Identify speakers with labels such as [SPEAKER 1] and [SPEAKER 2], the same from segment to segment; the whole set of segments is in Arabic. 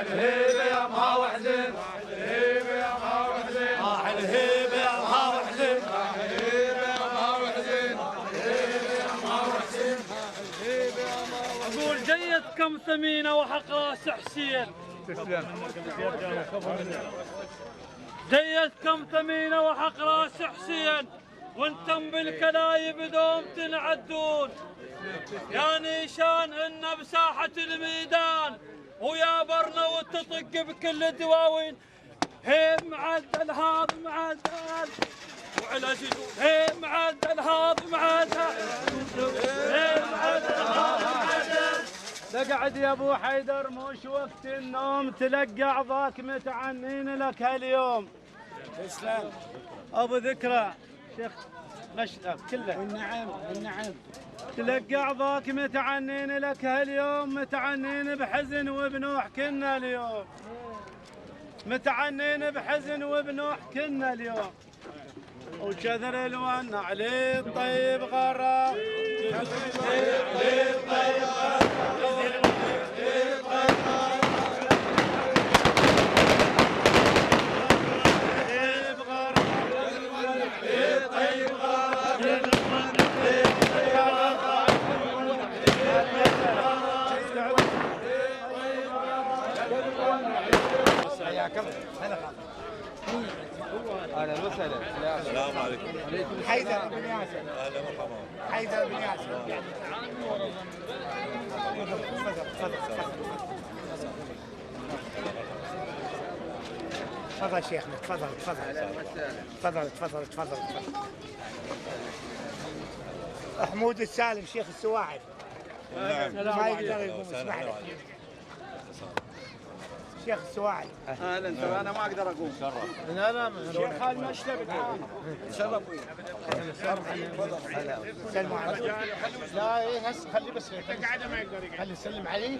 [SPEAKER 1] الهيبة يا مهاوي حزين، الهيبة يا مهاوي حزين، الهيبة يا مهاوي حزين، الهيبة يا مهاوي حزين، الهيبة يا مهاوي حزين، الهيبة يا مهاوي.
[SPEAKER 2] أقول جيتكم ثمينة وحق راس حسين.
[SPEAKER 1] تسلم.
[SPEAKER 2] جيتكم ثمينة وحق راس حسين، وانتم بالكلايب دوم تنعدون. يا نيشان هن بساحة الميدان، ويا برنا وتطق بكل الدواوين. هيب معدل هاض معدل وعلى جدود، هيب معدل هاض معدل، هيب معدل هاض معدل. تقعد يا ابو حيدر مش وقت النوم، تلقى عضاك متعنين لك هاليوم.
[SPEAKER 1] تسلم.
[SPEAKER 2] ابو ذكرى شيخ مشرف كله.
[SPEAKER 1] والنعم والنعم.
[SPEAKER 2] تلقى عضاك متعنين لك هاليوم، متعنين بحزن وبنوح كنا اليوم، متعنين بحزن وبنوح كنا اليوم. وكثر الون عليه الطيب غرام، عليه الطيب غرام.
[SPEAKER 3] اهلا وسهلا.
[SPEAKER 4] السلام عليكم.
[SPEAKER 1] حيدر بن ياسر.
[SPEAKER 4] اهلا مرحبا.
[SPEAKER 1] حيدر بن ياسر. تفضل شيخنا، تفضل تفضل تفضل تفضل تفضل. حمود السالم شيخ السواعد.
[SPEAKER 4] نعم.
[SPEAKER 1] ما يقدر يقوم، اسمح له. شيخ السواعد.
[SPEAKER 3] اهلا. انا ما اقدر اقوم.
[SPEAKER 2] لا لا
[SPEAKER 1] شيخ المشتبك.
[SPEAKER 3] شرف.
[SPEAKER 1] سلموا عليه. لا ايه هسه خليه بس قاعده ما يقدر يقعد. خليه يسلم عليه.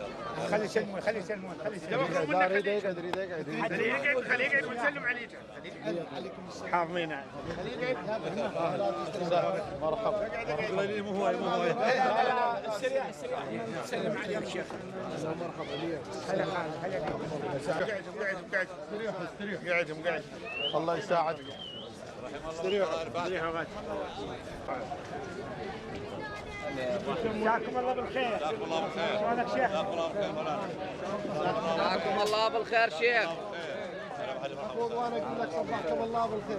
[SPEAKER 1] خليه يسلمون خليه يسلمون خليه يسلمون.
[SPEAKER 3] لا يريد يقعد يريد يقعد.
[SPEAKER 1] خليه يقعد ونسلم عليه. عليكم السلام. حاضرين. خليه يقعد.
[SPEAKER 3] مرحبا.
[SPEAKER 4] مو هو مو هو.
[SPEAKER 1] السريع السريع. سلم عليه يا شيخ. مرحبا لي. خليه خليه قاعد.
[SPEAKER 3] الله يساعدكم.
[SPEAKER 1] جزاكم الله بالخير. شلونك شيخ؟
[SPEAKER 5] جزاكم الله بالخير شيخ.
[SPEAKER 3] وانا اقول لك صبحكم الله بالخير.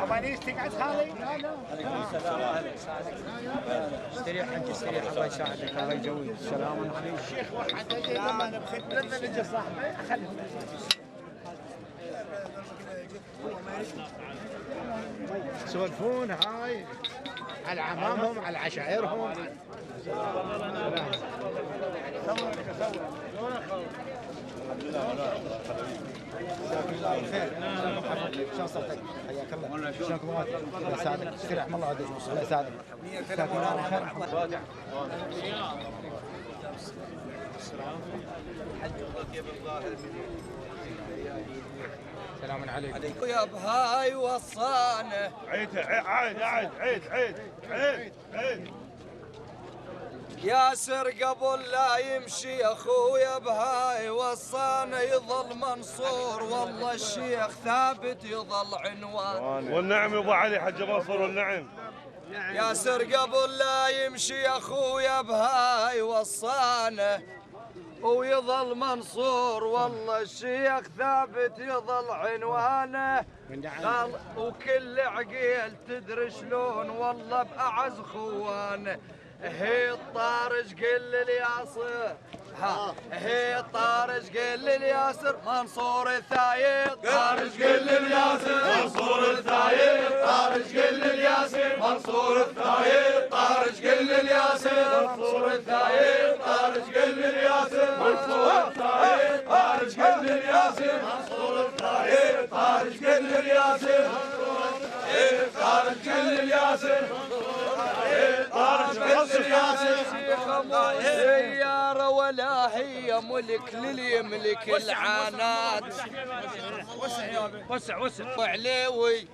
[SPEAKER 1] ابانيس تقعد خالي؟
[SPEAKER 4] عليكم السلام.
[SPEAKER 1] استريح انت استريح الله يساعدك الله يجويك. السلام عليكم. الشيخ واحد انا بخدمه نجي صاحبي خلهم يسولفون هاي على عمامهم على عشائرهم.
[SPEAKER 3] شلون صحتك؟ حياك الله. شلونكم الله يساعدك. استريح الله عاد الله يساعدك. جزاكم الله خير.
[SPEAKER 1] سلام عليكم.
[SPEAKER 5] يا بهاي وصانه
[SPEAKER 4] عيد عيد عيد عيد عيد عيد عيد.
[SPEAKER 5] ياسر قبل لا يمشي اخويا بهاي وصانه يظل منصور، والله الشيخ ثابت يظل عنوان.
[SPEAKER 4] والنعم يبو علي حج منصور والنعم.
[SPEAKER 5] ياسر قبل لا يمشي اخويا بهاي وصانه ويظل منصور، والله الشيخ ثابت يظل عنوانه. وكل عقيل تدري شلون والله بأعز خوانه. هي الطارج قل الياسر، هي الطارج قل الياسر منصور الثايق. طارج قل الياسر منصور الثايق. طارج قل الياسر منصور الثايق. طارج قل الياسر منصور الثايق. طارج قل الياسر منصور الثايق. طارج قل الياسر منصور الثايق. طارج قل الياسر طارج قل الياسر طارج سيارة ولا هي ملك للي يملك العانات
[SPEAKER 1] وسع
[SPEAKER 5] وعليوي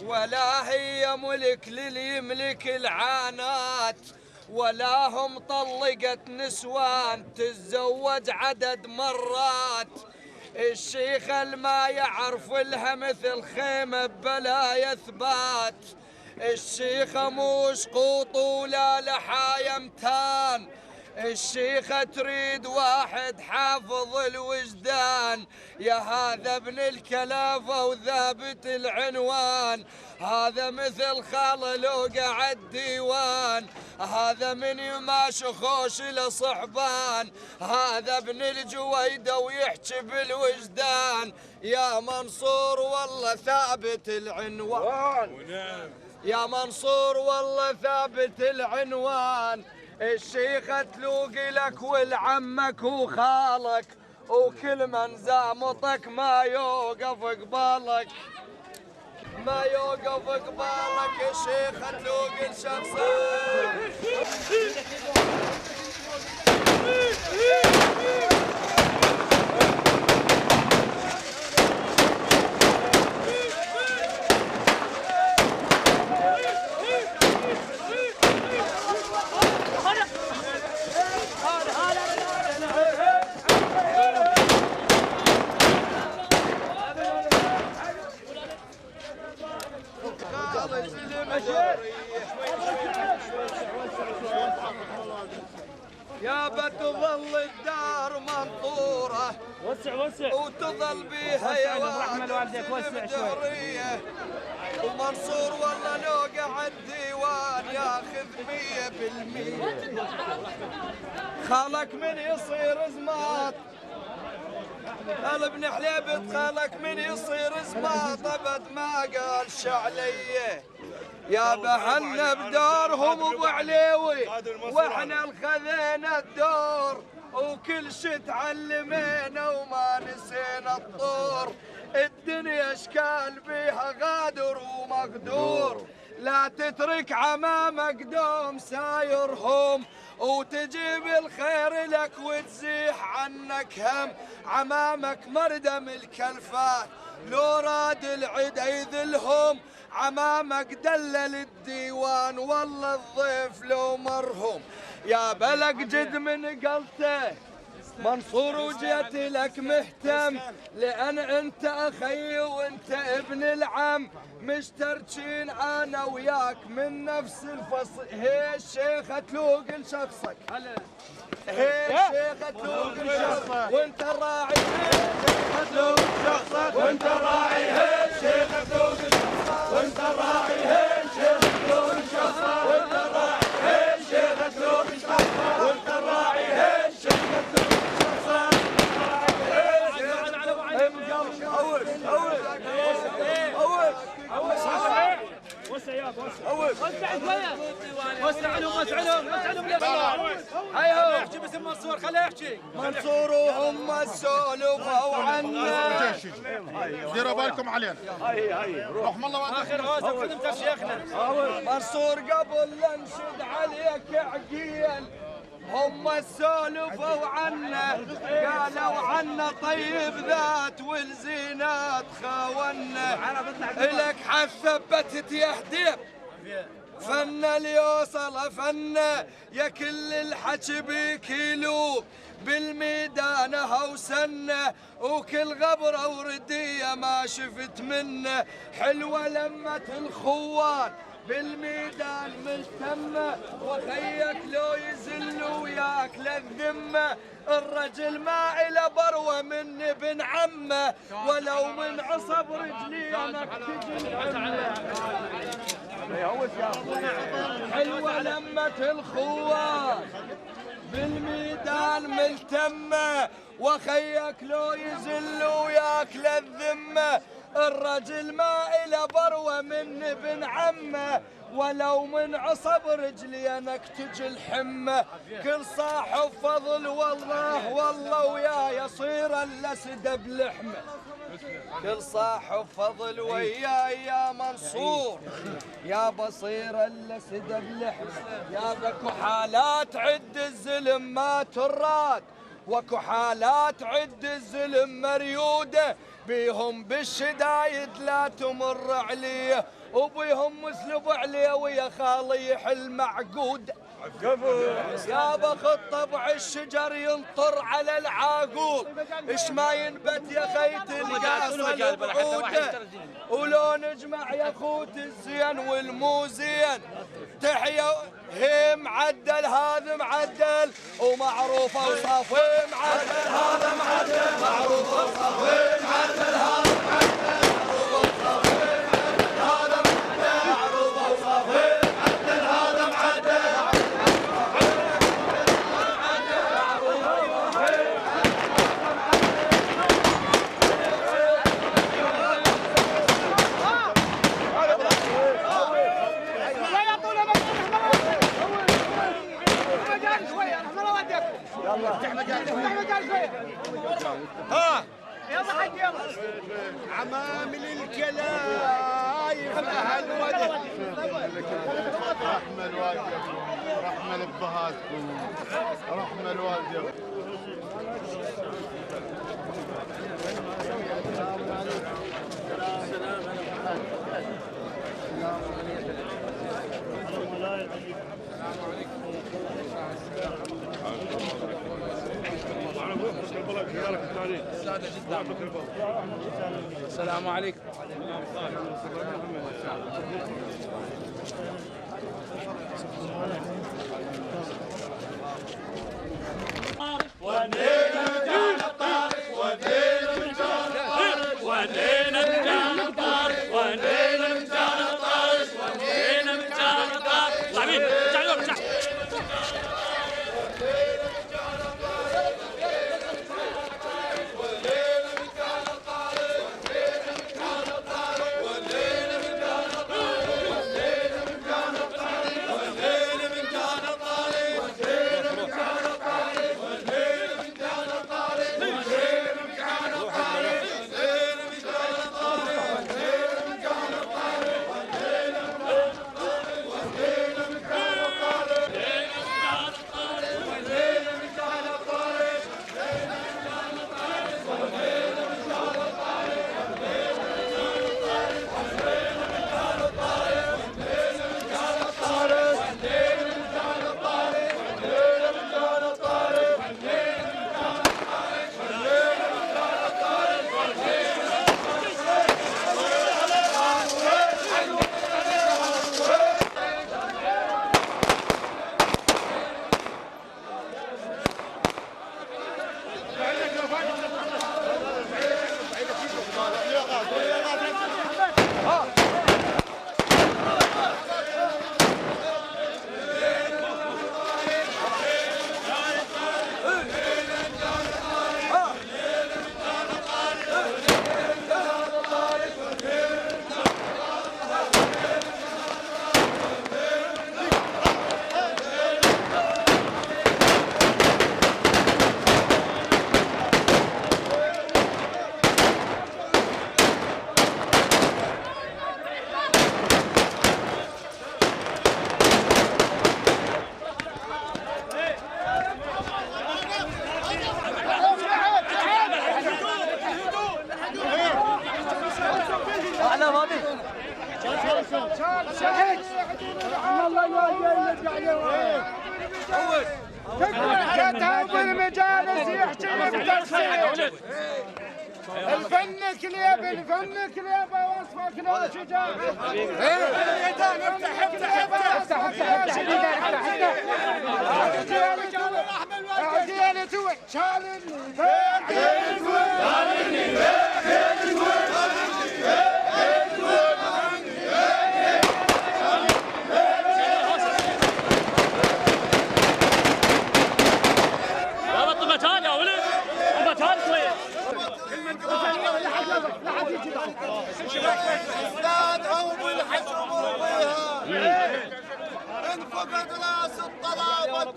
[SPEAKER 5] ولا هي ملك للي يملك العانات ولا هم طلقت نسوان تتزوج عدد مرات الشيخ الما يعرف لها مثل خيمة بلا يثبات الشيخ موش قوط ولا لحايا متان الشيخة تريد واحد حافظ الوجدان يا هذا ابن الكلافة وثابت العنوان هذا مثل خال لو قعد ديوان هذا من يماش خوش لصحبان هذا ابن الجويدة ويحكي بالوجدان يا منصور والله ثابت العنوان يا منصور والله ثابت العنوان الشيخة تلوقي لك والعمك وخالك وكل من زامطك ما يوقف قبالك ما يوقف قبالك الشيخة تلوقي لشخصك يا بتظل الدار منطورة
[SPEAKER 1] وسع
[SPEAKER 5] وتظل بيها يا والدك وسع شوي ومنصور والله لو قعد ديوان ياخذ 100% خالك من يصير زماط ابن حليب خالك من يصير زماط ابد ما قال شعليه يا بحنا بدارهم ابو عليوي واحنا الخذينا الدور وكل شي تعلمينا وما نسينا الطور الدنيا اشكال بيها غادر ومقدور لا تترك عمامك دوم سايرهم وتجيب الخير لك وتزيح عنك هم عمامك مردم الكلفات لو راد العيد يذلهم عمامك دلل الديوان والله الضيف لو مرهم يا بلق جد من قلته منصور وجيت لك مهتم لأن أنت أخي وأنت ابن العم مشتركين أنا وياك من نفس الفصل هي الشيخة تلوق لشخصك هي الشيخة تلوق لشخصك وأنت الراعي هي الشيخة تلوق لشخصك وأنت الراعي هي الشيخة تلوق لشخصك وأنت الراعي هي الشيخة تلوق لشخصك وأنت الراعي هي الشيخة تلوق لشخصك وأنت الراعي هي الشيخة تلوق
[SPEAKER 2] وسع لهم
[SPEAKER 5] ايوه
[SPEAKER 2] يحكي باسم منصور خليه يحكي
[SPEAKER 5] منصور وهم سولفوا عنا
[SPEAKER 4] ديروا بالكم علينا رحم الله
[SPEAKER 2] اخر غازه خدمت شيخنا
[SPEAKER 5] منصور قبل لا نشد عليك عقيل هم سولفوا عنا قالوا عنا طيب ذات والزينات خاونا لك حثبتت يا حديب فن اليوصل فن يا كل الحكي بكيلو بالميدان هوسنه وكل غبره ورديه ما شفت منه حلوه لمه الخوان بالميدان ملتمه وخيك لو يزل وياك للذمه الرجل ما إله بروه من ابن عمه ولو من عصب رجلي انا تجي حلوه لمه الخوان بالميدان ملتمه وخيك لو يزل وياكل الذمه الرجل ما إله بروه من ابن عمه ولو من عصب رجلي انك تجي الحمه كل صاحب فضل والله ويا يصير الاسد بلحمه كل صاحب فضل وياي يا منصور يا بصير الاسد بلحم يا بكو حالات عد الزلم ما تراد وكو حالات عد الزلم مريوده بيهم بالشدايد لا تمر عليه وبيهم مسلب عليه ويا خالي يحل معقود يا بخط طبع الشجر ينطر على العاقول اش ما ينبت يا خيت القاصل بعوده ولو نجمع يا خوت الزين والموزين تحيا هي معدل هذا معدل ومعروف اوصاف معدل هذا معدل معروف اوصاف معدل هذا معدل معروف اوصاف هذا معدل معروف اوصاف معدل هذا معدل
[SPEAKER 1] ها
[SPEAKER 3] يلا حق يلا
[SPEAKER 1] عمامل الكلايف اهل ودك
[SPEAKER 4] رحمة الوالدة رحمة لبهاتكم رحمة الوالدة
[SPEAKER 1] السلام عليكم.
[SPEAKER 3] الفن كليب الفن كليب وصفك لو شجاع افتح افتح عديالي توي شالني
[SPEAKER 5] استاذ عوض الحجر مرضيها ان فقد راس
[SPEAKER 1] الطلبة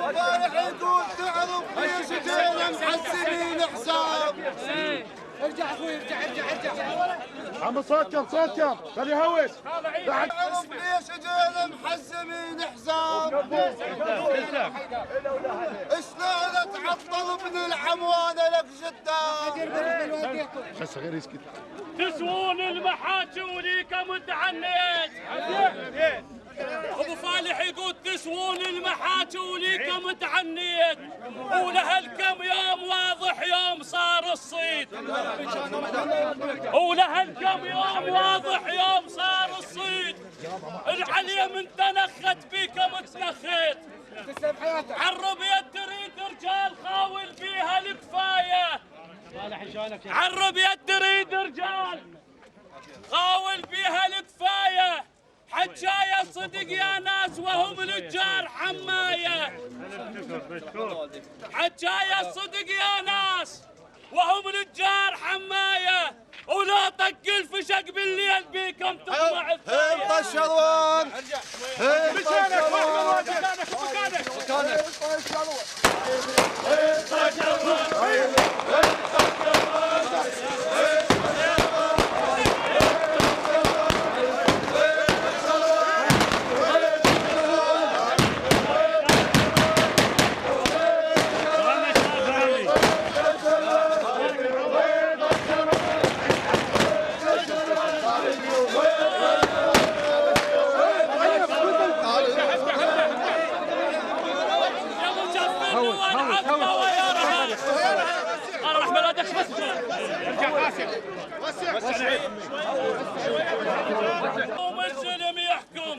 [SPEAKER 1] وفالح يقول تعرف في شجينا محسبين حساب.
[SPEAKER 3] ارجع اخوي ارجع
[SPEAKER 4] عم صوتكم خليه يهوش.
[SPEAKER 1] تعرف ليش جينا محسبين حساب. شلون تعطل ابن الحموانه لك جداد.
[SPEAKER 4] بس غير يسكت.
[SPEAKER 2] تسوون المحاكي وليك متعنيت. ابو فالح يقول تسوون المحاكي وليك متعنيت، ولهالكم يوم واضح يوم صار الصيد، ولهالكم يوم واضح يوم صار الصيد. العليا من تنخت بيكم تنخيت، عالربية تريد رجال خاول بيها الكفاية، عالربية تريد رجال خاول بيها الكفاية. حجاية صدق يا ناس وهم نجار حماية، حجاية صدق يا ناس وهم نجار حماية، ولا طق الفشق بالليل بيكم تطلع الثاية.
[SPEAKER 1] انت الشروان
[SPEAKER 2] الظلم يحكم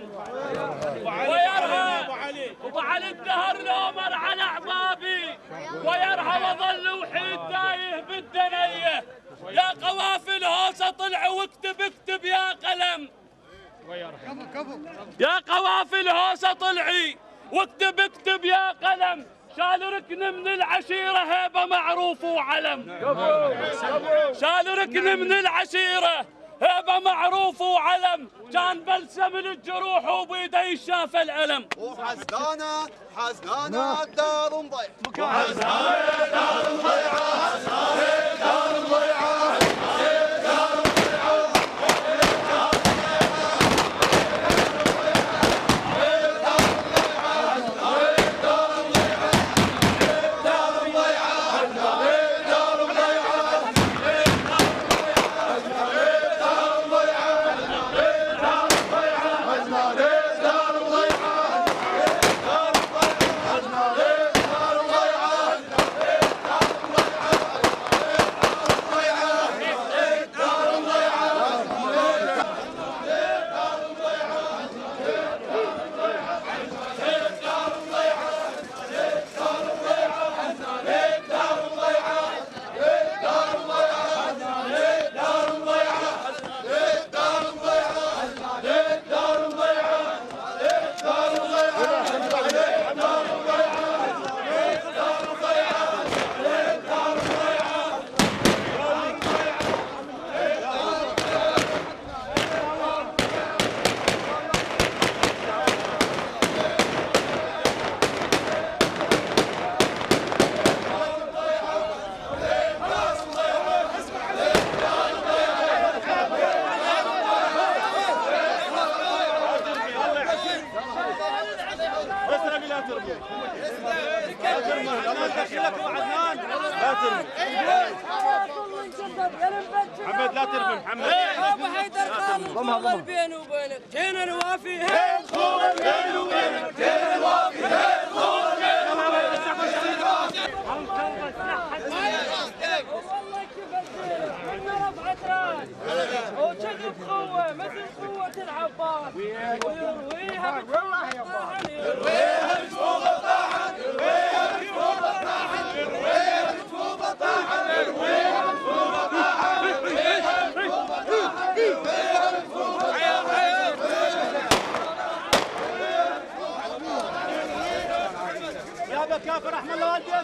[SPEAKER 2] ويرهب، وابو علي الدهر الامر على اعبابي، ويرهب وظل وحيد تايه بالدنيه. يا قوافل هوسه طلع واكتب اكتب يا قلم، يا قوافل هوسه طلعي واكتب اكتب يا قلم. شال ركن من العشيرة هيبة معروف وعلم، شال ركن من العشيرة هيبة معروف وعلم. كان بلسم الجروح وبيده شاف الألم.
[SPEAKER 1] وحزنانة الدار مضيعة،
[SPEAKER 2] وحزنانة الدار مضيعة، حزنانة الدار مضيعة.
[SPEAKER 4] محمد لا ترمي محمد.
[SPEAKER 6] ابو حيدر خالد بيني وبينك جينا نوافي
[SPEAKER 1] بيني وبينك جينا نوافي
[SPEAKER 6] والله كيف الزين كنا رفعت راس وشق بقوه مثل قوه العباس ويرويها والله يا ابو
[SPEAKER 1] يرويها بجفوف الطاحن يرويها بجفوف الطاحن يرويها بجفوف الطاحن يرويها بجفوف الطاحن يرويها بجفوف الطاحن يرويها بجفوف
[SPEAKER 2] يا بكافر احمد الله والديكم.